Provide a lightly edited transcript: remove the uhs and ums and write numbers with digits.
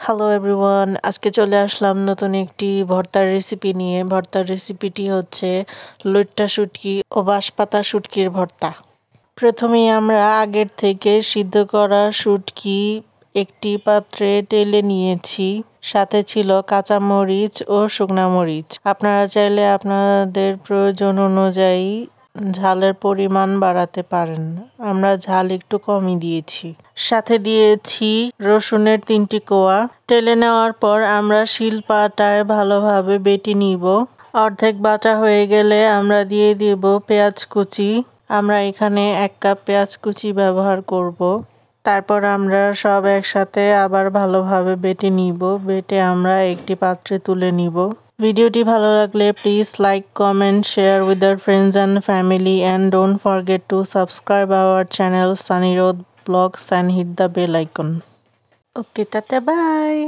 Hello everyone, আজকে চলে আসলাম নতুন একটি ভর্তার রেসিপি নিয়ে। ভর্তার রেসিপিটি হচ্ছে লইট্টা শুটকি ও বাঁশপাতা শুটকির ভর্তা। প্রথমেই আমরা আগের থেকে সিদ্ধ করা শুটকি একটি পাত্রে ঢেলে নিয়েছি। সাথে ছিল কাঁচা মরিচ ও শুকনা মরিচ। আপনারা চাইলে আপনাদের প্রয়োজন অনুযায়ী ঝালের পরিমাণ বাড়াতে পারেন। আমরা ঝাল একটু কমই দিয়েছি। সাথে দিয়েছি রসুনের 3টি কোয়া। টেলে নেওয়ার পর আমরা শিলপাটায় ভালোভাবে বেটে নিব। অর্ধেক বাটা হয়ে গেলে আমরা দিয়ে দেব পেঁয়াজ কুচি। আমরা এখানে 1 কাপ পেঁয়াজ কুচি ব্যবহার করব। তারপর আমরা সব একসাথে আবার ভালোভাবে বেটে নিব। বেটে আমরা একটি পাত্রে তুলে নিব। ভিডিওটি ভালো লাগলে please like, comment, share with your friends and family, and don't forget to subscribe our channel Sunny Road Vlogs and hit the bell icon. Okay, tata, bye.